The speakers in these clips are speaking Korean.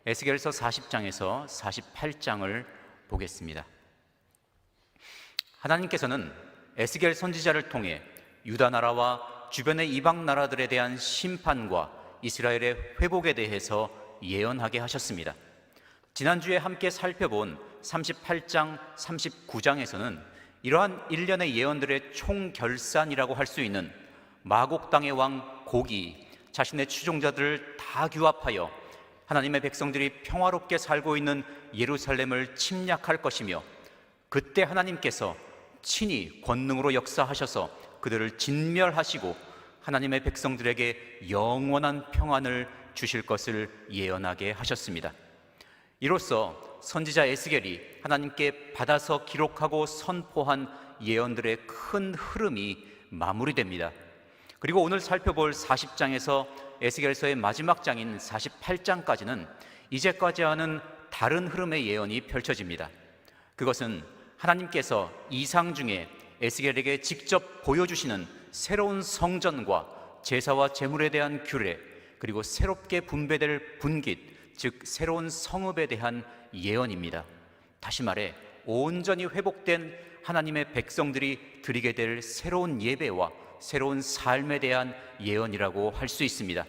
에스겔서 40장에서 48장을 보겠습니다. 하나님께서는 에스겔 선지자를 통해 유다 나라와 주변의 이방 나라들에 대한 심판과 이스라엘의 회복에 대해서 예언하게 하셨습니다. 지난주에 함께 살펴본 38장, 39장에서는 이러한 일련의 예언들의 총결산이라고 할 수 있는 마곡 땅의 왕 고기 자신의 추종자들을 다 규합하여 하나님의 백성들이 평화롭게 살고 있는 예루살렘을 침략할 것이며, 그때 하나님께서 친히 권능으로 역사하셔서 그들을 진멸하시고 하나님의 백성들에게 영원한 평안을 주실 것을 예언하게 하셨습니다. 이로써 선지자 에스겔이 하나님께 받아서 기록하고 선포한 예언들의 큰 흐름이 마무리됩니다. 그리고 오늘 살펴볼 40장에서 에스겔서의 마지막 장인 48장까지는 이제까지와는 다른 흐름의 예언이 펼쳐집니다. 그것은 하나님께서 이상 중에 에스겔에게 직접 보여주시는 새로운 성전과 제사와 제물에 대한 규례, 그리고 새롭게 분배될 분깃, 즉 새로운 성읍에 대한 예언입니다. 다시 말해 온전히 회복된 하나님의 백성들이 드리게 될 새로운 예배와 새로운 삶에 대한 예언이라고 할 수 있습니다.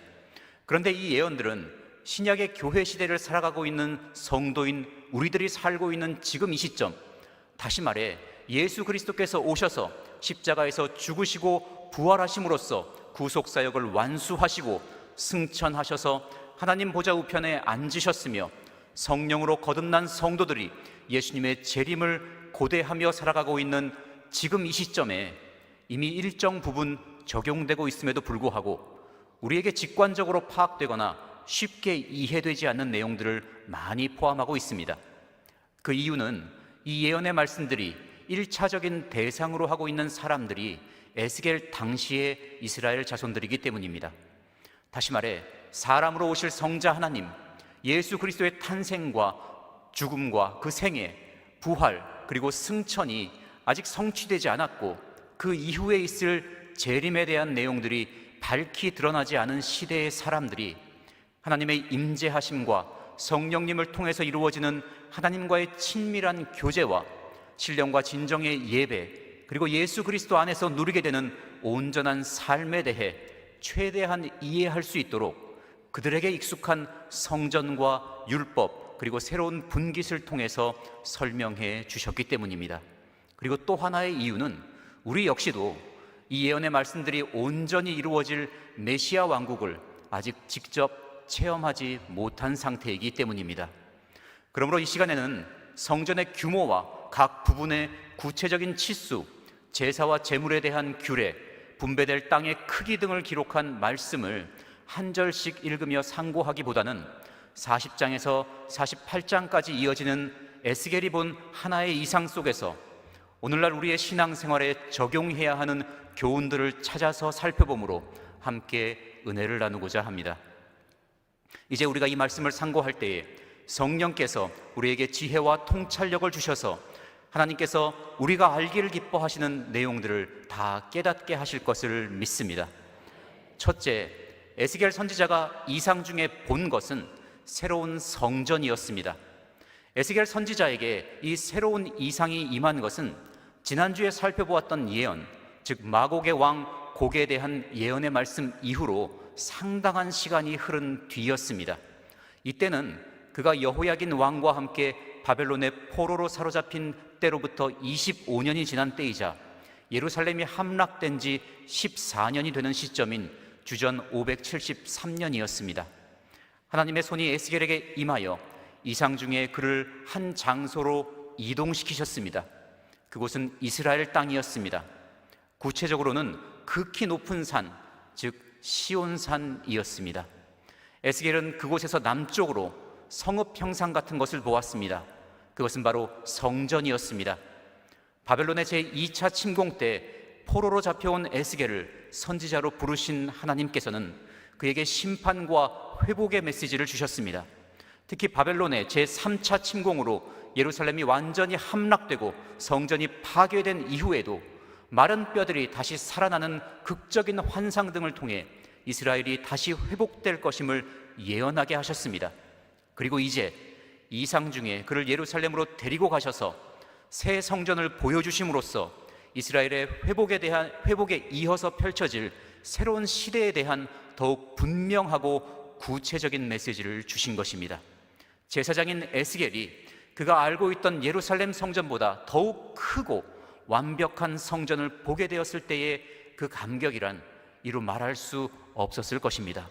그런데 이 예언들은 신약의 교회 시대를 살아가고 있는 성도인 우리들이 살고 있는 지금 이 시점, 다시 말해 예수 그리스도께서 오셔서 십자가에서 죽으시고 부활하심으로써 구속사역을 완수하시고 승천하셔서 하나님 보좌 우편에 앉으셨으며 성령으로 거듭난 성도들이 예수님의 재림을 고대하며 살아가고 있는 지금 이 시점에 이미 일정 부분 적용되고 있음에도 불구하고 우리에게 직관적으로 파악되거나 쉽게 이해되지 않는 내용들을 많이 포함하고 있습니다. 그 이유는 이 예언의 말씀들이 1차적인 대상으로 하고 있는 사람들이 에스겔 당시의 이스라엘 자손들이기 때문입니다. 다시 말해 사람으로 오실 성자 하나님, 예수 그리스도의 탄생과 죽음과 그 생애, 부활, 그리고 승천이 아직 성취되지 않았고 그 이후에 있을 재림에 대한 내용들이 밝히 드러나지 않은 시대의 사람들이 하나님의 임재하심과 성령님을 통해서 이루어지는 하나님과의 친밀한 교제와 신령과 진정의 예배, 그리고 예수 그리스도 안에서 누리게 되는 온전한 삶에 대해 최대한 이해할 수 있도록 그들에게 익숙한 성전과 율법, 그리고 새로운 분깃을 통해서 설명해 주셨기 때문입니다. 그리고 또 하나의 이유는 우리 역시도 이 예언의 말씀들이 온전히 이루어질 메시아 왕국을 아직 직접 체험하지 못한 상태이기 때문입니다. 그러므로 이 시간에는 성전의 규모와 각 부분의 구체적인 치수, 제사와 제물에 대한 규례, 분배될 땅의 크기 등을 기록한 말씀을 한 절씩 읽으며 상고하기보다는 40장에서 48장까지 이어지는 에스겔이 본 하나의 이상 속에서 오늘날 우리의 신앙생활에 적용해야 하는 교훈들을 찾아서 살펴보므로 함께 은혜를 나누고자 합니다. 이제 우리가 이 말씀을 상고할 때에 성령께서 우리에게 지혜와 통찰력을 주셔서 하나님께서 우리가 알기를 기뻐하시는 내용들을 다 깨닫게 하실 것을 믿습니다. 첫째, 에스겔 선지자가 이상 중에 본 것은 새로운 성전이었습니다. 에스겔 선지자에게 이 새로운 이상이 임한 것은 지난주에 살펴보았던 예언, 즉 마곡의 왕 곡에 대한 예언의 말씀 이후로 상당한 시간이 흐른 뒤였습니다. 이때는 그가 여호야긴 왕과 함께 바벨론의 포로로 사로잡힌 때로부터 25년이 지난 때이자 예루살렘이 함락된 지 14년이 되는 시점인 주전 573년이었습니다. 하나님의 손이 에스겔에게 임하여 이상 중에 그를 한 장소로 이동시키셨습니다. 그곳은 이스라엘 땅이었습니다. 구체적으로는 극히 높은 산, 즉 시온산이었습니다. 에스겔은 그곳에서 남쪽으로 성읍 형상 같은 것을 보았습니다. 그것은 바로 성전이었습니다. 바벨론의 제2차 침공 때 포로로 잡혀온 에스겔을 선지자로 부르신 하나님께서는 그에게 심판과 회복의 메시지를 주셨습니다. 특히 바벨론의 제3차 침공으로 예루살렘이 완전히 함락되고 성전이 파괴된 이후에도 마른 뼈들이 다시 살아나는 극적인 환상 등을 통해 이스라엘이 다시 회복될 것임을 예언하게 하셨습니다. 그리고 이제 이상 중에 그를 예루살렘으로 데리고 가셔서 새 성전을 보여주심으로써 이스라엘의 회복에 이어서 펼쳐질 새로운 시대에 대한 더욱 분명하고 구체적인 메시지를 주신 것입니다. 제사장인 에스겔이 그가 알고 있던 예루살렘 성전보다 더욱 크고 완벽한 성전을 보게 되었을 때의 그 감격이란 이루 말할 수 없었을 것입니다.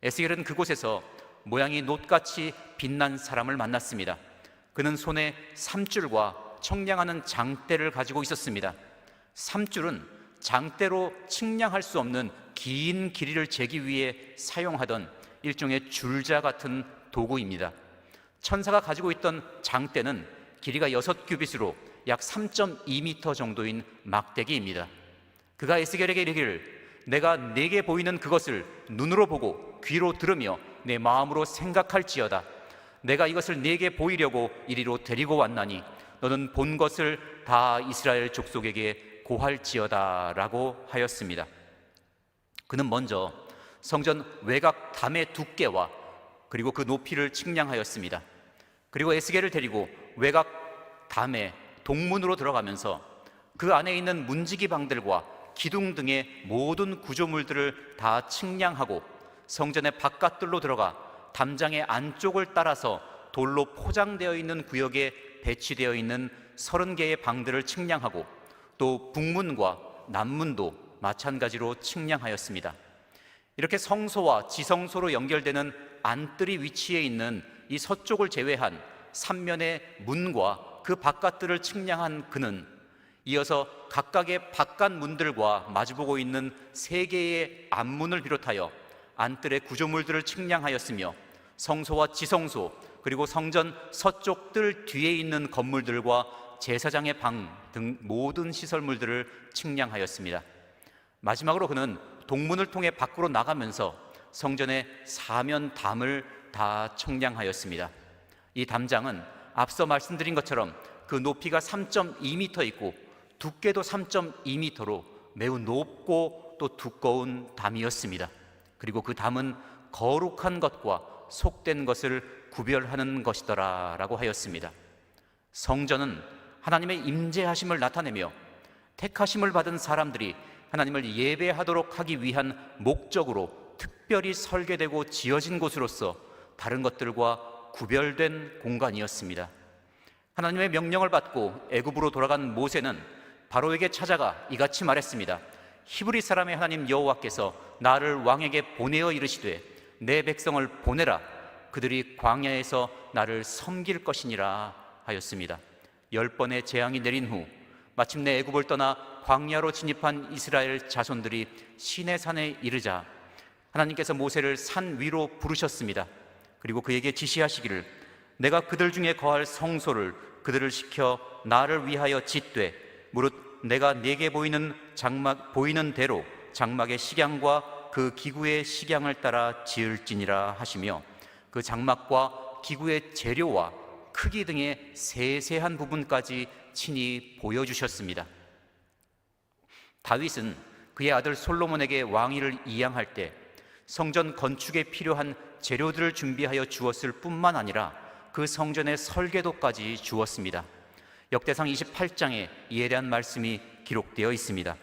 에스겔은 그곳에서 모양이 놋같이 빛난 사람을 만났습니다. 그는 손에 삼줄과 청량하는 장대를 가지고 있었습니다. 삼줄은 장대로 측량할 수 없는 긴 길이를 재기 위해 사용하던 일종의 줄자 같은 도구입니다. 천사가 가지고 있던 장대는 길이가 6규빗으로 약 3.2m 정도인 막대기입니다. 그가 에스겔에게 이르기를 내가 내게 보이는 그것을 눈으로 보고 귀로 들으며 내 마음으로 생각할지어다. 내가 이것을 네게 보이려고 이리로 데리고 왔나니 너는 본 것을 다 이스라엘 족속에게 고할지어다 라고 하였습니다. 그는 먼저 성전 외곽 담의 두께와 그리고 그 높이를 측량하였습니다. 그리고 에스겔을 데리고 외곽 담의 동문으로 들어가면서 그 안에 있는 문지기 방들과 기둥 등의 모든 구조물들을 다 측량하고 성전의 바깥들로 들어가 담장의 안쪽을 따라서 돌로 포장되어 있는 구역에 배치되어 있는 30개의 방들을 측량하고 또 북문과 남문도 마찬가지로 측량하였습니다. 이렇게 성소와 지성소로 연결되는 안뜰이 위치해 있는 이 서쪽을 제외한 3면의 문과 그 바깥들을 측량한 그는 이어서 각각의 바깥 문들과 마주보고 있는 3개의 앞문을 비롯하여 안뜰의 구조물들을 측량하였으며 성소와 지성소 그리고 성전 서쪽 뜰 뒤에 있는 건물들과 제사장의 방 등 모든 시설물들을 측량하였습니다. 마지막으로 그는 동문을 통해 밖으로 나가면서 성전의 사면 담을 다 측량하였습니다. 이 담장은 앞서 말씀드린 것처럼 그 높이가 3.2m 있고 두께도 3.2m로 매우 높고 또 두꺼운 담이었습니다. 그리고 그 담은 거룩한 것과 속된 것을 구별하는 것이더라 라고 하였습니다. 성전은 하나님의 임재하심을 나타내며 택하심을 받은 사람들이 하나님을 예배하도록 하기 위한 목적으로 특별히 설계되고 지어진 곳으로서 다른 것들과 구별된 공간이었습니다. 하나님의 명령을 받고 애굽으로 돌아간 모세는 바로에게 찾아가 이같이 말했습니다. 히브리 사람의 하나님 여호와께서 나를 왕에게 보내어 이르시되 내 백성을 보내라. 그들이 광야에서 나를 섬길 것이니라 하였습니다. 10번의 재앙이 내린 후 마침내 애굽을 떠나 광야로 진입한 이스라엘 자손들이 시내산에 이르자 하나님께서 모세를 산 위로 부르셨습니다. 그리고 그에게 지시하시기를 내가 그들 중에 거할 성소를 그들을 시켜 나를 위하여 짓되 무릇 내가 네게 보이는 대로 장막의 식양과 그 기구의 식양을 따라 지을지니라 하시며 그 장막과 기구의 재료와 크기 등의 세세한 부분까지 친히 보여주셨습니다. 다윗은 그의 아들 솔로몬에게 왕위를 이양할 때 성전 건축에 필요한 재료들을 준비하여 주었을 뿐만 아니라 그 성전의 설계도까지 주었습니다. 역대상 28장에 이에 대한 말씀이 기록되어 있습니다.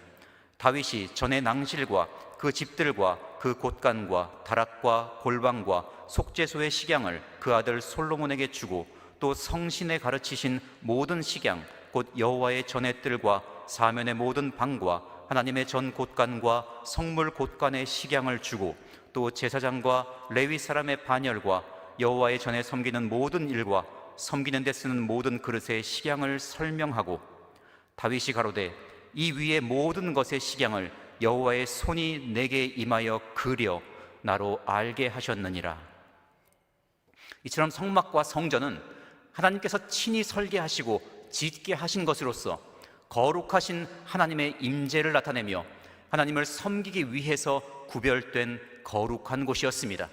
다윗이 전의 낭실과 그 집들과 그 곳간과 다락과 골방과 속죄소의 식양을 그 아들 솔로몬에게 주고 또 성신에 가르치신 모든 식양 곧 여호와의 전의 뜰과 사면의 모든 방과 하나님의 전 곳간과 성물 곳간의 식양을 주고 또 제사장과 레위 사람의 반열과 여호와의 전에 섬기는 모든 일과 섬기는 데 쓰는 모든 그릇의 식양을 설명하고 다윗이 가로되 이 위의 모든 것의 식양을 여호와의 손이 내게 임하여 그려 나로 알게 하셨느니라. 이처럼 성막과 성전은 하나님께서 친히 설계하시고 짓게 하신 것으로서 거룩하신 하나님의 임재를 나타내며 하나님을 섬기기 위해서 구별된 거룩한 곳이었습니다.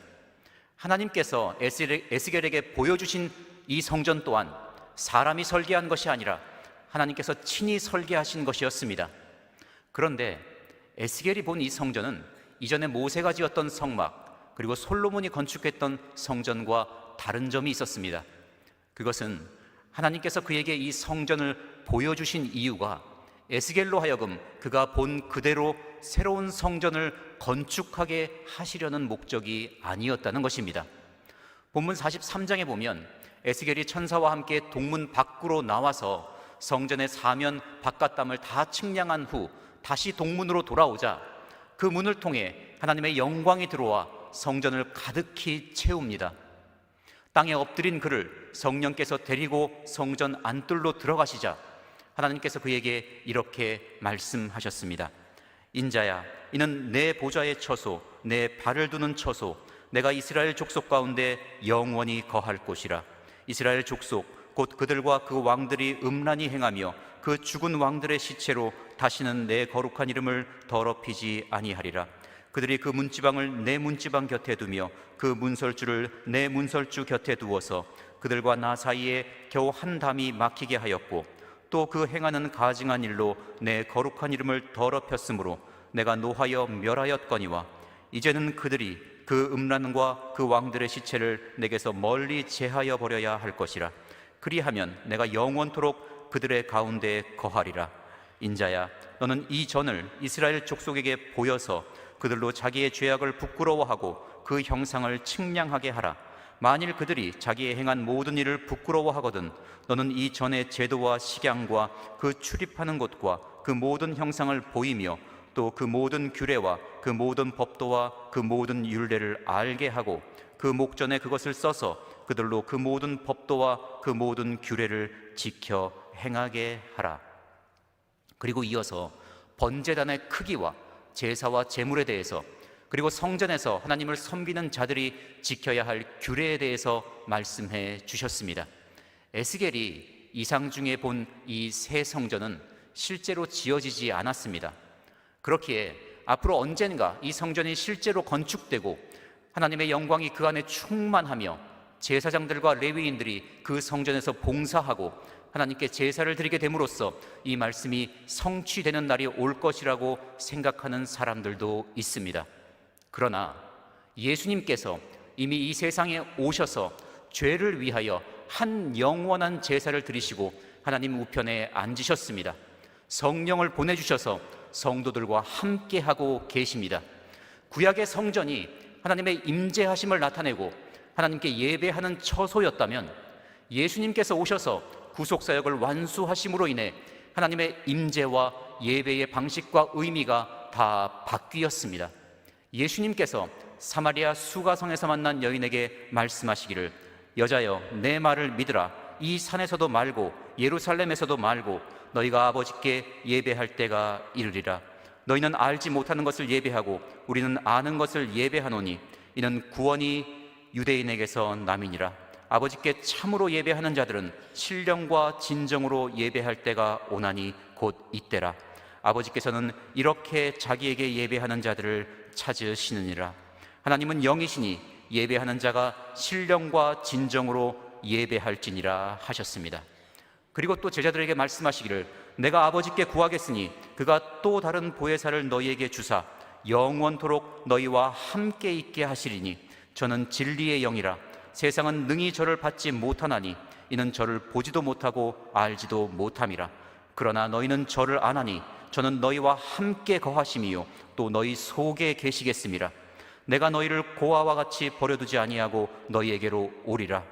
하나님께서 에스겔에게 보여주신 이 성전 또한 사람이 설계한 것이 아니라 하나님께서 친히 설계하신 것이었습니다. 그런데 에스겔이 본 이 성전은 이전에 모세가 지었던 성막 그리고 솔로몬이 건축했던 성전과 다른 점이 있었습니다. 그것은 하나님께서 그에게 이 성전을 보여주신 이유가 에스겔로 하여금 그가 본 그대로 새로운 성전을 건축하게 하시려는 목적이 아니었다는 것입니다. 본문 43장에 보면 에스겔이 천사와 함께 동문 밖으로 나와서 성전의 사면 바깥담을 다 측량한 후 다시 동문으로 돌아오자 그 문을 통해 하나님의 영광이 들어와 성전을 가득히 채웁니다. 땅에 엎드린 그를 성령께서 데리고 성전 안뜰로 들어가시자 하나님께서 그에게 이렇게 말씀하셨습니다. 인자야, 이는 내 보좌의 처소, 내 발을 두는 처소, 내가 이스라엘 족속 가운데 영원히 거할 곳이라. 이스라엘 족속 곧 그들과 그 왕들이 음란히 행하며 그 죽은 왕들의 시체로 다시는 내 거룩한 이름을 더럽히지 아니하리라. 그들이 그 문지방을 내 문지방 곁에 두며 그 문설주를 내 문설주 곁에 두어서 그들과 나 사이에 겨우 한 담이 막히게 하였고 또 그 행하는 가증한 일로 내 거룩한 이름을 더럽혔으므로 내가 노하여 멸하였거니와 이제는 그들이 그 음란과 그 왕들의 시체를 내게서 멀리 제하여 버려야 할 것이라. 그리하면 내가 영원토록 그들의 가운데에 거하리라. 인자야, 너는 이 전을 이스라엘 족속에게 보여서 그들로 자기의 죄악을 부끄러워하고 그 형상을 측량하게 하라. 만일 그들이 자기의 행한 모든 일을 부끄러워하거든 너는 이 전의 제도와 식양과 그 출입하는 곳과 그 모든 형상을 보이며 또 그 모든 규례와 그 모든 법도와 그 모든 율례를 알게 하고 그 목전에 그것을 써서 그들로 그 모든 법도와 그 모든 규례를 지켜 행하게 하라. 그리고 이어서 번제단의 크기와 제사와 제물에 대해서 그리고 성전에서 하나님을 섬기는 자들이 지켜야 할 규례에 대해서 말씀해 주셨습니다. 에스겔이 이상 중에 본 이 새 성전은 실제로 지어지지 않았습니다. 그렇기에 앞으로 언젠가 이 성전이 실제로 건축되고 하나님의 영광이 그 안에 충만하며 제사장들과 레위인들이 그 성전에서 봉사하고 하나님께 제사를 드리게 됨으로써 이 말씀이 성취되는 날이 올 것이라고 생각하는 사람들도 있습니다. 그러나 예수님께서 이미 이 세상에 오셔서 죄를 위하여 한 영원한 제사를 드리시고 하나님 우편에 앉으셨습니다. 성령을 보내주셔서 성도들과 함께하고 계십니다. 구약의 성전이 하나님의 임재하심을 나타내고 하나님께 예배하는 처소였다면 예수님께서 오셔서 구속사역을 완수하심으로 인해 하나님의 임재와 예배의 방식과 의미가 다 바뀌었습니다. 예수님께서 사마리아 수가성에서 만난 여인에게 말씀하시기를 여자여 내 말을 믿으라. 이 산에서도 말고 예루살렘에서도 말고 너희가 아버지께 예배할 때가 이르리라. 너희는 알지 못하는 것을 예배하고 우리는 아는 것을 예배하노니 이는 구원이 유대인에게서 남이니라. 아버지께 참으로 예배하는 자들은 신령과 진정으로 예배할 때가 오나니 곧 이때라. 아버지께서는 이렇게 자기에게 예배하는 자들을 찾으시느니라. 하나님은 영이시니 예배하는 자가 신령과 진정으로 예배할지니라 하셨습니다. 그리고 또 제자들에게 말씀하시기를 내가 아버지께 구하겠으니 그가 또 다른 보혜사를 너희에게 주사 영원토록 너희와 함께 있게 하시리니 저는 진리의 영이라. 세상은 능히 저를 받지 못하나니 이는 저를 보지도 못하고 알지도 못함이라. 그러나 너희는 저를 아나니 저는 너희와 함께 거하심이요 또 너희 속에 계시겠음이라. 내가 너희를 고아와 같이 버려두지 아니하고 너희에게로 오리라.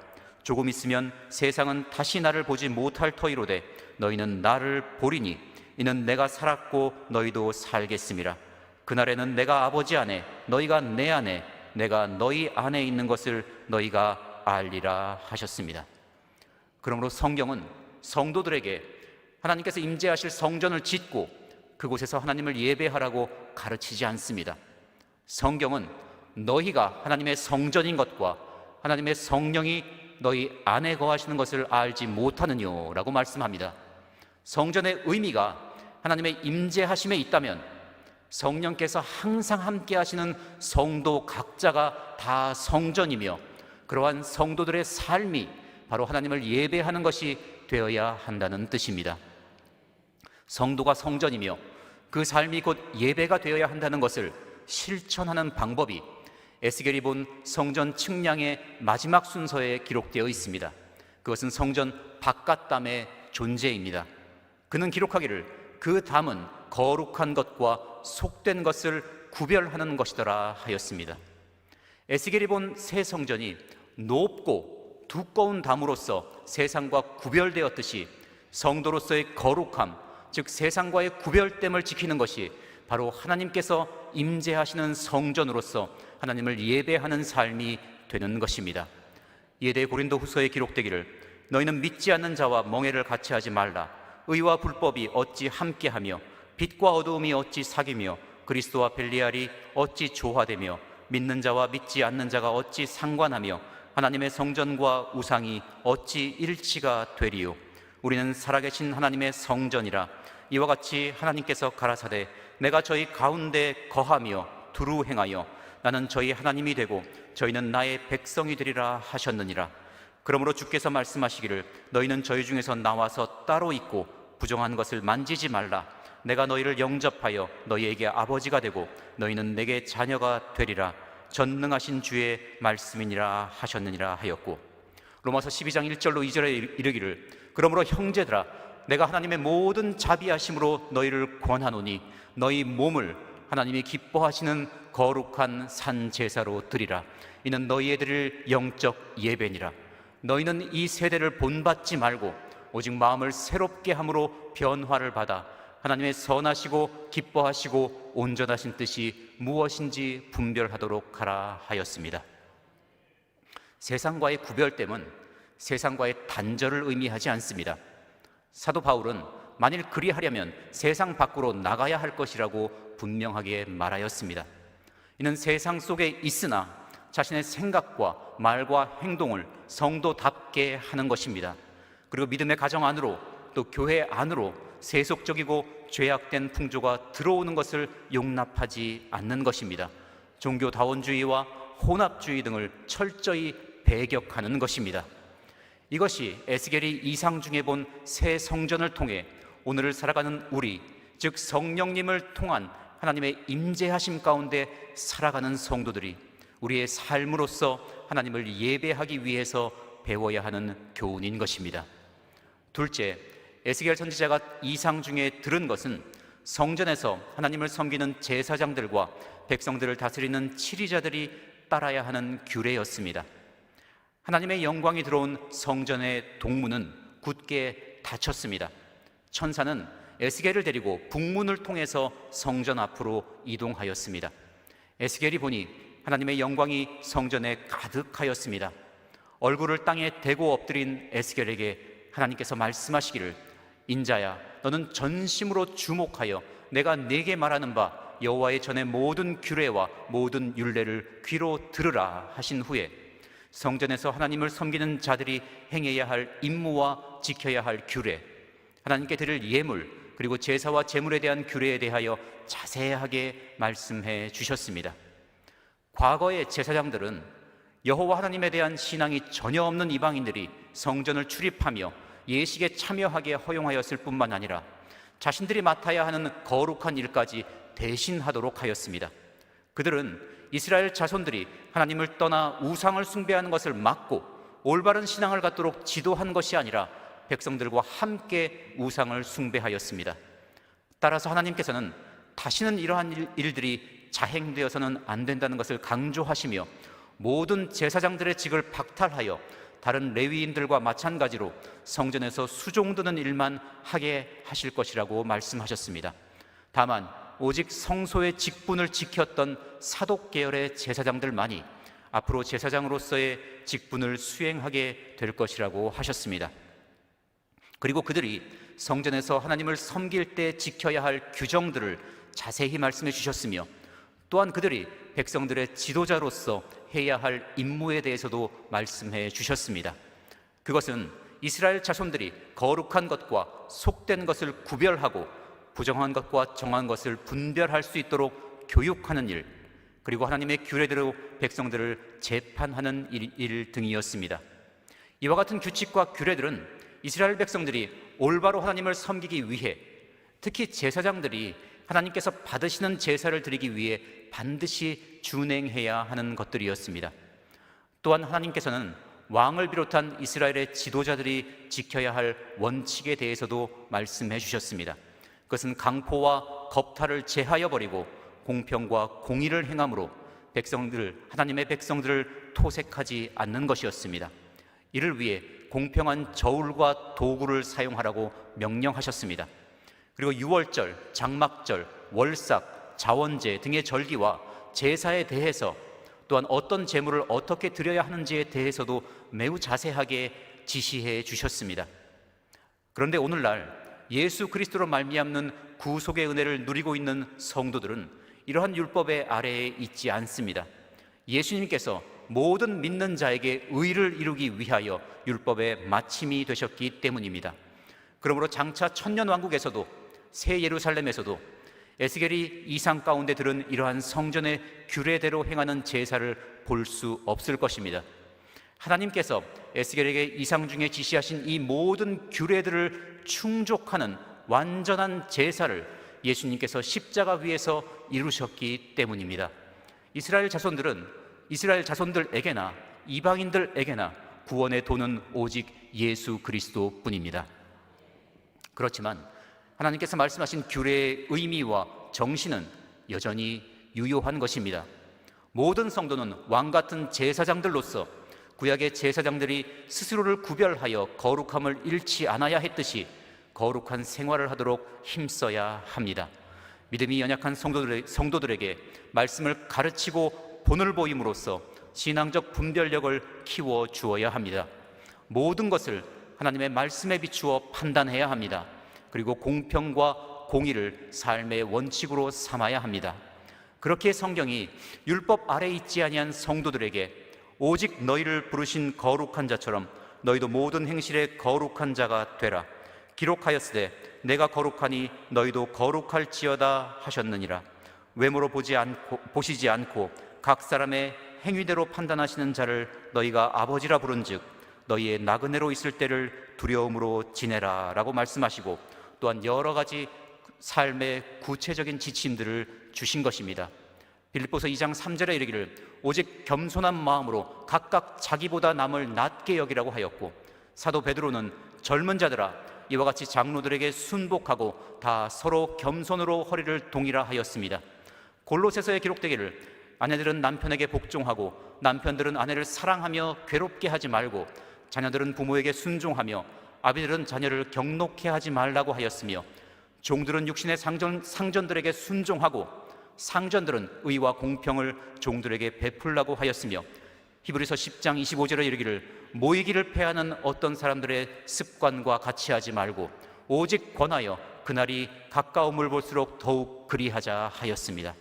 조금 있으면 세상은 다시 나를 보지 못할 터이로되 너희는 나를 보리니 이는 내가 살았고 너희도 살겠음이라. 그날에는 내가 아버지 안에 너희가 내 안에 내가 너희 안에 있는 것을 너희가 알리라 하셨습니다. 그러므로 성경은 성도들에게 하나님께서 임재하실 성전을 짓고 그곳에서 하나님을 예배하라고 가르치지 않습니다. 성경은 너희가 하나님의 성전인 것과 하나님의 성령이 너희 안에 거하시는 것을 알지 못하느뇨 라고 말씀합니다. 성전의 의미가 하나님의 임재하심에 있다면 성령께서 항상 함께 하시는 성도 각자가 다 성전이며 그러한 성도들의 삶이 바로 하나님을 예배하는 것이 되어야 한다는 뜻입니다. 성도가 성전이며 그 삶이 곧 예배가 되어야 한다는 것을 실천하는 방법이 에스겔이 본 성전 측량의 마지막 순서에 기록되어 있습니다. 그것은 성전 바깥담의 존재입니다. 그는 기록하기를 그 담은 거룩한 것과 속된 것을 구별하는 것이더라 하였습니다. 에스겔이 본 새 성전이 높고 두꺼운 담으로서 세상과 구별되었듯이 성도로서의 거룩함, 즉 세상과의 구별됨을 지키는 것이 바로 하나님께서 임재하시는 성전으로서 하나님을 예배하는 삶이 되는 것입니다. 이에 대해 고린도후서에 기록되기를 너희는 믿지 않는 자와 멍에를 같이 하지 말라. 의와 불법이 어찌 함께하며 빛과 어두움이 어찌 사귀며 그리스도와 벨리알이 어찌 조화되며 믿는 자와 믿지 않는 자가 어찌 상관하며 하나님의 성전과 우상이 어찌 일치가 되리요. 우리는 살아계신 하나님의 성전이라. 이와 같이 하나님께서 가라사대 내가 저희 가운데 거하며 두루 행하여 나는 저희 하나님이 되고 저희는 나의 백성이 되리라 하셨느니라. 그러므로 주께서 말씀하시기를 너희는 저희 중에서 나와서 따로 있고 부정한 것을 만지지 말라. 내가 너희를 영접하여 너희에게 아버지가 되고 너희는 내게 자녀가 되리라. 전능하신 주의 말씀이니라 하셨느니라 하였고, 로마서 12장 1절로 2절에 이르기를 그러므로 형제들아 내가 하나님의 모든 자비하심으로 너희를 권하노니 너희 몸을 하나님이 기뻐하시는 거룩한 산 제사로 드리라. 이는 너희에 드릴 영적 예배니라. 너희는 이 세대를 본받지 말고 오직 마음을 새롭게 함으로 변화를 받아 하나님의 선하시고 기뻐하시고 온전하신 뜻이 무엇인지 분별하도록 하라 하였습니다. 세상과의 구별됨은 세상과의 단절을 의미하지 않습니다. 사도 바울은 만일 그리하려면 세상 밖으로 나가야 할 것이라고 분명하게 말하였습니다. 이는 세상 속에 있으나 자신의 생각과 말과 행동을 성도답게 하는 것입니다. 그리고 믿음의 가정 안으로 또 교회 안으로 세속적이고 죄악된 풍조가 들어오는 것을 용납하지 않는 것입니다. 종교다원주의와 혼합주의 등을 철저히 배격하는 것입니다. 이것이 에스겔이 이상 중에 본 새 성전을 통해 오늘을 살아가는 우리, 즉 성령님을 통한 하나님의 임재하심 가운데 살아가는 성도들이 우리의 삶으로서 하나님을 예배하기 위해서 배워야 하는 교훈인 것입니다. 둘째, 에스겔 선지자가 이상 중에 들은 것은 성전에서 하나님을 섬기는 제사장들과 백성들을 다스리는 치리자들이 따라야 하는 규례였습니다. 하나님의 영광이 들어온 성전의 동문은 굳게 닫혔습니다. 천사는 에스겔을 데리고 북문을 통해서 성전 앞으로 이동하였습니다. 에스겔이 보니 하나님의 영광이 성전에 가득하였습니다. 얼굴을 땅에 대고 엎드린 에스겔에게 하나님께서 말씀하시기를 인자야 너는 전심으로 주목하여 내가 네게 말하는 바 여호와의 전의 모든 규례와 모든 율례를 귀로 들으라 하신 후에 성전에서 하나님을 섬기는 자들이 행해야 할 임무와 지켜야 할 규례, 하나님께 드릴 예물, 그리고 제사와 제물에 대한 규례에 대하여 자세하게 말씀해 주셨습니다. 과거의 제사장들은 여호와 하나님에 대한 신앙이 전혀 없는 이방인들이 성전을 출입하며 예식에 참여하게 허용하였을 뿐만 아니라 자신들이 맡아야 하는 거룩한 일까지 대신하도록 하였습니다. 그들은 이스라엘 자손들이 하나님을 떠나 우상을 숭배하는 것을 막고 올바른 신앙을 갖도록 지도한 것이 아니라 백성들과 함께 우상을 숭배하였습니다. 따라서 하나님께서는 다시는 이러한 일들이 자행되어서는 안 된다는 것을 강조하시며 모든 제사장들의 직을 박탈하여 다른 레위인들과 마찬가지로 성전에서 수종드는 일만 하게 하실 것이라고 말씀하셨습니다. 다만 오직 성소의 직분을 지켰던 사독 계열의 제사장들만이 앞으로 제사장으로서의 직분을 수행하게 될 것이라고 하셨습니다. 그리고 그들이 성전에서 하나님을 섬길 때 지켜야 할 규정들을 자세히 말씀해 주셨으며 또한 그들이 백성들의 지도자로서 해야 할 임무에 대해서도 말씀해 주셨습니다. 그것은 이스라엘 자손들이 거룩한 것과 속된 것을 구별하고 부정한 것과 정한 것을 분별할 수 있도록 교육하는 일, 그리고 하나님의 규례대로 백성들을 재판하는 일 등이었습니다. 이와 같은 규칙과 규례들은 이스라엘 백성들이 올바로 하나님을 섬기기 위해, 특히 제사장들이 하나님께서 받으시는 제사를 드리기 위해 반드시 준행해야 하는 것들이었습니다. 또한 하나님께서는 왕을 비롯한 이스라엘의 지도자들이 지켜야 할 원칙에 대해서도 말씀해 주셨습니다. 그것은 강포와 겁탈을 제하여 버리고 공평과 공의를 행함으로 하나님의 백성들을 토색하지 않는 것이었습니다. 이를 위해 공평한 저울과 도구를 사용하라고 명령하셨습니다. 그리고 유월절, 장막절, 월삭, 자원제 등의 절기와 제사에 대해서 또한 어떤 제물을 어떻게 드려야 하는지에 대해서도 매우 자세하게 지시해 주셨습니다. 그런데 오늘날 예수 그리스도로 말미암는 구속의 은혜를 누리고 있는 성도들은 이러한 율법의 아래에 있지 않습니다. 예수님께서 모든 믿는 자에게 의를 이루기 위하여 율법의 마침이 되셨기 때문입니다. 그러므로 장차 천년왕국에서도 새 예루살렘에서도 에스겔이 이상 가운데 들은 이러한 성전의 규례대로 행하는 제사를 볼 수 없을 것입니다. 하나님께서 에스겔에게 이상 중에 지시하신 이 모든 규례들을 충족하는 완전한 제사를 예수님께서 십자가 위에서 이루셨기 때문입니다. 이스라엘 자손들에게나 이방인들에게나 구원의 도는 오직 예수 그리스도뿐입니다. 그렇지만 하나님께서 말씀하신 규례의 의미와 정신은 여전히 유효한 것입니다. 모든 성도는 왕같은 제사장들로서 구약의 제사장들이 스스로를 구별하여 거룩함을 잃지 않아야 했듯이 거룩한 생활을 하도록 힘써야 합니다. 믿음이 연약한 성도들에게 말씀을 가르치고 본을 보임으로써 신앙적 분별력을 키워 주어야 합니다. 모든 것을 하나님의 말씀에 비추어 판단해야 합니다. 그리고 공평과 공의를 삶의 원칙으로 삼아야 합니다. 그렇게 성경이 율법 아래 있지 아니한 성도들에게 오직 너희를 부르신 거룩한 자처럼 너희도 모든 행실에 거룩한 자가 되라. 기록하였으되 내가 거룩하니 너희도 거룩할지어다 하셨느니라. 외모로 보시지 않고 각 사람의 행위대로 판단하시는 자를 너희가 아버지라 부른즉 너희의 나그네로 있을 때를 두려움으로 지내라 라고 말씀하시고 또한 여러 가지 삶의 구체적인 지침들을 주신 것입니다. 빌립보서 2장 3절에 이르기를 오직 겸손한 마음으로 각각 자기보다 남을 낮게 여기라고 하였고, 사도 베드로는 젊은 자들아 이와 같이 장로들에게 순복하고 다 서로 겸손으로 허리를 동이라 하였습니다. 골로새서에 기록되기를 아내들은 남편에게 복종하고 남편들은 아내를 사랑하며 괴롭게 하지 말고 자녀들은 부모에게 순종하며 아비들은 자녀를 경록해 하지 말라고 하였으며 종들은 육신의 상전들에게 순종하고 상전들은 의와 공평을 종들에게 베풀라고 하였으며 히브리서 10장 25절에 이르기를 모이기를 패하는 어떤 사람들의 습관과 같이 하지 말고 오직 권하여 그날이 가까움을 볼수록 더욱 그리하자 하였습니다.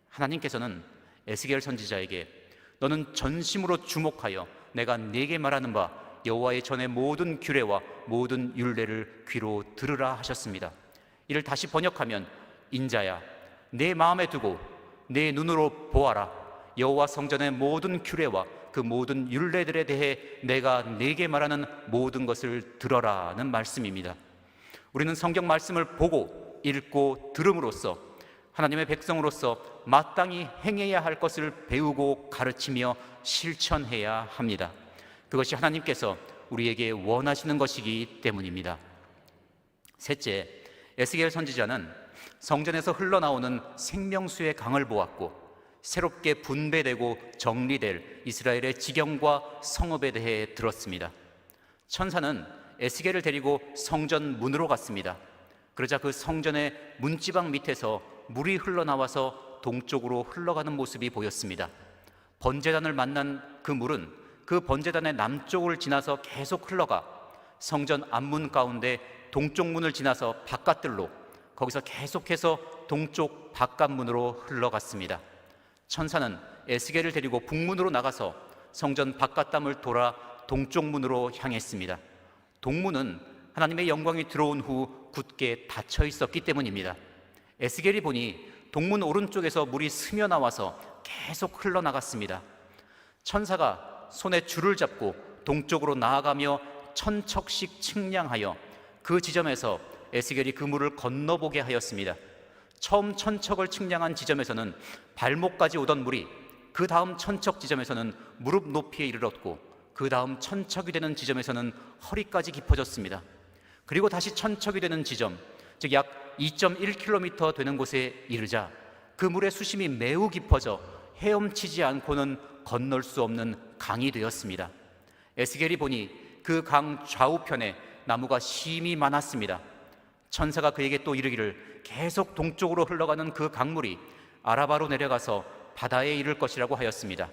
하나님께서는 에스겔 선지자에게 너는 전심으로 주목하여 내가 네게 말하는 바 여호와의 전의 모든 규례와 모든 율례를 귀로 들으라 하셨습니다. 이를 다시 번역하면 인자야 내 마음에 두고 내 눈으로 보아라. 여호와 성전의 모든 규례와 그 모든 율례들에 대해 내가 네게 말하는 모든 것을 들어라는 말씀입니다. 우리는 성경 말씀을 보고 읽고 들음으로써 하나님의 백성으로서 마땅히 행해야 할 것을 배우고 가르치며 실천해야 합니다. 그것이 하나님께서 우리에게 원하시는 것이기 때문입니다. 셋째, 에스겔 선지자는 성전에서 흘러나오는 생명수의 강을 보았고 새롭게 분배되고 정리될 이스라엘의 지경과 성읍에 대해 들었습니다. 천사는 에스겔을 데리고 성전 문으로 갔습니다. 그러자 그 성전의 문지방 밑에서 물이 흘러나와서 동쪽으로 흘러가는 모습이 보였습니다. 번제단을 만난 그 물은 그 번제단의 남쪽을 지나서 계속 흘러가 성전 앞문 가운데 동쪽 문을 지나서 바깥들로 거기서 계속해서 동쪽 바깥문으로 흘러갔습니다. 천사는 에스겔을 데리고 북문으로 나가서 성전 바깥담을 돌아 동쪽 문으로 향했습니다. 동문은 하나님의 영광이 들어온 후 굳게 닫혀 있었기 때문입니다. 에스겔이 보니 동문 오른쪽에서 물이 스며 나와서 계속 흘러나갔습니다. 천사가 손에 줄을 잡고 동쪽으로 나아가며 천척씩 측량하여 그 지점에서 에스겔이 그 물을 건너보게 하였습니다. 처음 천척을 측량한 지점에서는 발목까지 오던 물이 그 다음 천척 지점에서는 무릎 높이에 이르렀고 그 다음 천척이 되는 지점에서는 허리까지 깊어졌습니다. 그리고 다시 천척이 되는 지점, 즉 약 2.1km 되는 곳에 이르자 그 물의 수심이 매우 깊어져 헤엄치지 않고는 건널 수 없는 강이 되었습니다. 에스겔이 보니 그 강 좌우편에 나무가 심이 많았습니다. 천사가 그에게 또 이르기를 계속 동쪽으로 흘러가는 그 강물이 아라바로 내려가서 바다에 이를 것이라고 하였습니다.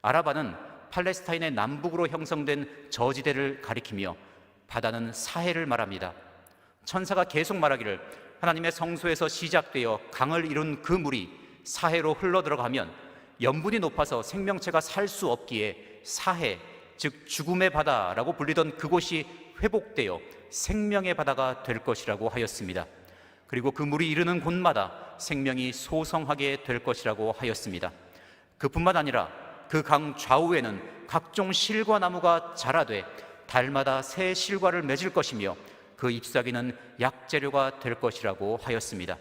아라바는 팔레스타인의 남북으로 형성된 저지대를 가리키며 바다는 사해를 말합니다. 천사가 계속 말하기를 하나님의 성소에서 시작되어 강을 이룬 그 물이 사해로 흘러들어가면 염분이 높아서 생명체가 살 수 없기에 사해, 즉 죽음의 바다라고 불리던 그곳이 회복되어 생명의 바다가 될 것이라고 하였습니다. 그리고 그 물이 이르는 곳마다 생명이 소성하게 될 것이라고 하였습니다. 그뿐만 아니라 그 강 좌우에는 각종 실과 나무가 자라되 달마다 새 실과를 맺을 것이며 그 잎사귀는 약재료가 될 것이라고 하였습니다.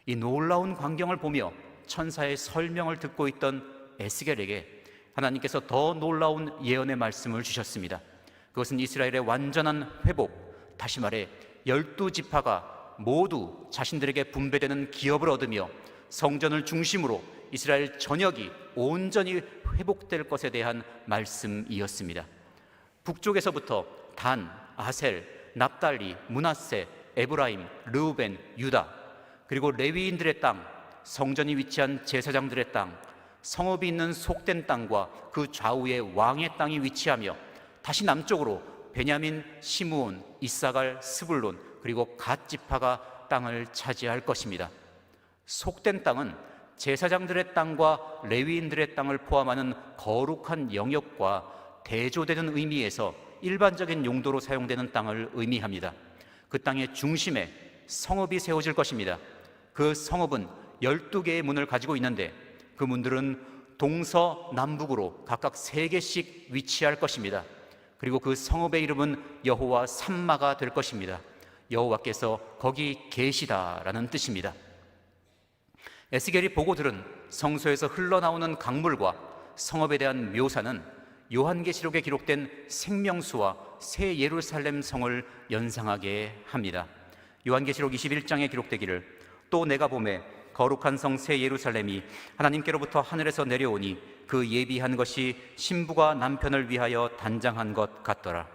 이 놀라운 광경을 보며 천사의 설명을 듣고 있던 에스겔에게 하나님께서 더 놀라운 예언의 말씀을 주셨습니다. 그것은 이스라엘의 완전한 회복, 다시 말해 12지파가 모두 자신들에게 분배되는 기업을 얻으며 성전을 중심으로 이스라엘 전역이 온전히 회복될 것에 대한 말씀이었습니다. 북쪽에서부터 단, 아셀, 납달리, 므낫세, 에브라임, 르우벤, 유다, 그리고 레위인들의 땅, 성전이 위치한 제사장들의 땅, 성읍이 있는 속된 땅과 그 좌우에 왕의 땅이 위치하며 다시 남쪽으로 베냐민, 시므온, 이사갈, 스불론, 그리고 갓 지파가 땅을 차지할 것입니다. 속된 땅은 제사장들의 땅과 레위인들의 땅을 포함하는 거룩한 영역과 대조되는 의미에서 일반적인 용도로 사용되는 땅을 의미합니다. 그 땅의 중심에 성읍이 세워질 것입니다. 그 성읍은 12개의 문을 가지고 있는데 그 문들은 동서남북으로 각각 3개씩 위치할 것입니다. 그리고 그 성읍의 이름은 여호와 삼마가 될 것입니다. 여호와께서 거기 계시다라는 뜻입니다. 에스겔이 보고 들은 성소에서 흘러나오는 강물과 성읍에 대한 묘사는 요한계시록에 기록된 생명수와 새 예루살렘 성을 연상하게 합니다. 요한계시록 21장에 기록되기를 또 내가 보매 거룩한 성 새 예루살렘이 하나님께로부터 하늘에서 내려오니 그 예비한 것이 신부가 남편을 위하여 단장한 것 같더라.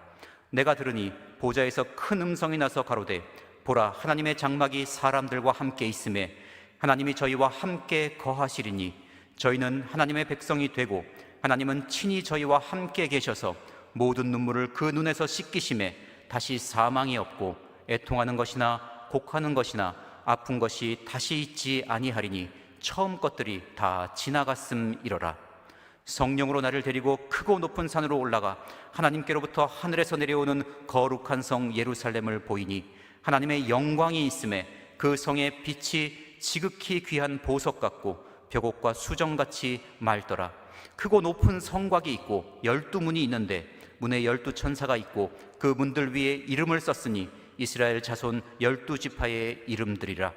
내가 들으니 보좌에서 큰 음성이 나서 가로되 보라 하나님의 장막이 사람들과 함께 있음에 하나님이 저희와 함께 거하시리니 저희는 하나님의 백성이 되고 하나님은 친히 저희와 함께 계셔서 모든 눈물을 그 눈에서 씻기심에 다시 사망이 없고 애통하는 것이나 곡하는 것이나 아픈 것이 다시 있지 아니하리니 처음 것들이 다 지나갔음이로라. 성령으로 나를 데리고 크고 높은 산으로 올라가 하나님께로부터 하늘에서 내려오는 거룩한 성 예루살렘을 보이니 하나님의 영광이 있음에 그 성의 빛이 지극히 귀한 보석 같고 벽옥과 수정같이 맑더라. 크고 높은 성곽이 있고 12문이 있는데 문에 12천사가 있고 그 문들 위에 이름을 썼으니 이스라엘 자손 12지파의 이름들이라.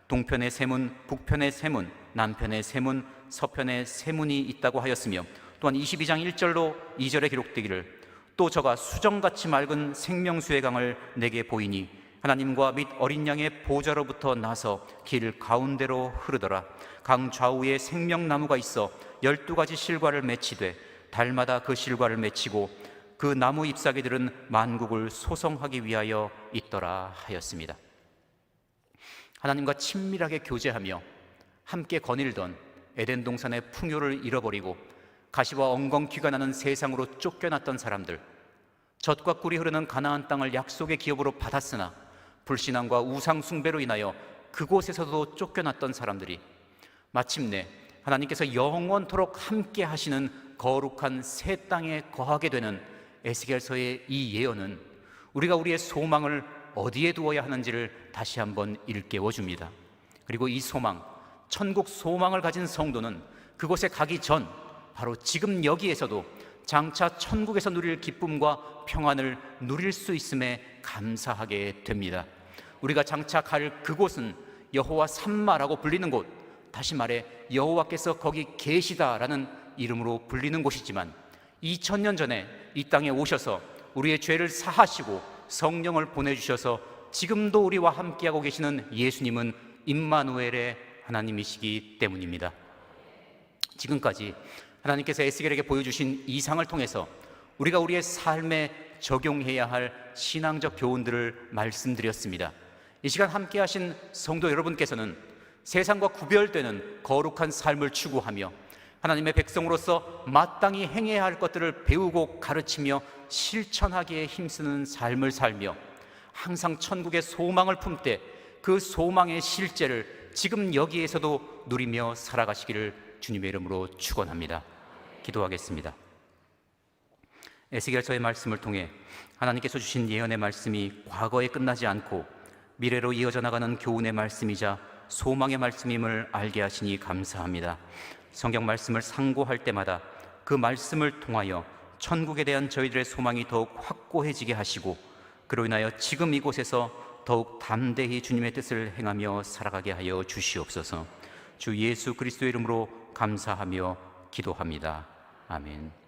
동편에 세 문, 북편에 세 문, 남편에 세 문, 서편에 세 문이 있다고 하였으며 또한 22장 1절로 2절에 기록되기를 또 저가 수정같이 맑은 생명수의 강을 내게 보이니 하나님과 및 어린 양의 보좌로부터 나서 길 가운데로 흐르더라. 강 좌우에 생명나무가 있어 12가지 실과를 맺히되 달마다 그 실과를 맺히고 그 나무 잎사귀들은 만국을 소성하기 위하여 있더라 하였습니다. 하나님과 친밀하게 교제하며 함께 거닐던 에덴 동산의 풍요를 잃어버리고 가시와 엉겅퀴가 나는 세상으로 쫓겨났던 사람들, 젖과 꿀이 흐르는 가나안 땅을 약속의 기업으로 받았으나 불신앙과 우상 숭배로 인하여 그곳에서도 쫓겨났던 사람들이 마침내 하나님께서 영원토록 함께 하시는 거룩한 새 땅에 거하게 되는 에스겔서의 이 예언은 우리가 우리의 소망을 어디에 두어야 하는지를 다시 한번 일깨워 줍니다. 그리고 이 소망, 천국 소망을 가진 성도는 그곳에 가기 전 바로 지금 여기에서도 장차 천국에서 누릴 기쁨과 평안을 누릴 수 있음에 감사하게 됩니다. 우리가 장차 갈 그곳은 여호와 삼마라고 불리는 곳, 다시 말해 여호와께서 거기 계시다라는 이름으로 불리는 곳이지만 2000년 전에 이 땅에 오셔서 우리의 죄를 사하시고 성령을 보내주셔서 지금도 우리와 함께하고 계시는 예수님은 임마누엘의 하나님이시기 때문입니다. 지금까지 하나님께서 에스겔에게 보여주신 이상을 통해서 우리가 우리의 삶에 적용해야 할 신앙적 교훈들을 말씀드렸습니다. 이 시간 함께 하신 성도 여러분께서는 세상과 구별되는 거룩한 삶을 추구하며 하나님의 백성으로서 마땅히 행해야 할 것들을 배우고 가르치며 실천하기에 힘쓰는 삶을 살며 항상 천국의 소망을 품되 그 소망의 실제를 지금 여기에서도 누리며 살아가시기를 주님의 이름으로 축원합니다. 기도하겠습니다. 에스겔서의 말씀을 통해 하나님께서 주신 예언의 말씀이 과거에 끝나지 않고 미래로 이어져 나가는 교훈의 말씀이자 소망의 말씀임을 알게 하시니 감사합니다. 성경 말씀을 상고할 때마다 그 말씀을 통하여 천국에 대한 저희들의 소망이 더욱 확고해지게 하시고 그로 인하여 지금 이곳에서 더욱 담대히 주님의 뜻을 행하며 살아가게 하여 주시옵소서. 주 예수 그리스도의 이름으로 감사하며 기도합니다. 아멘.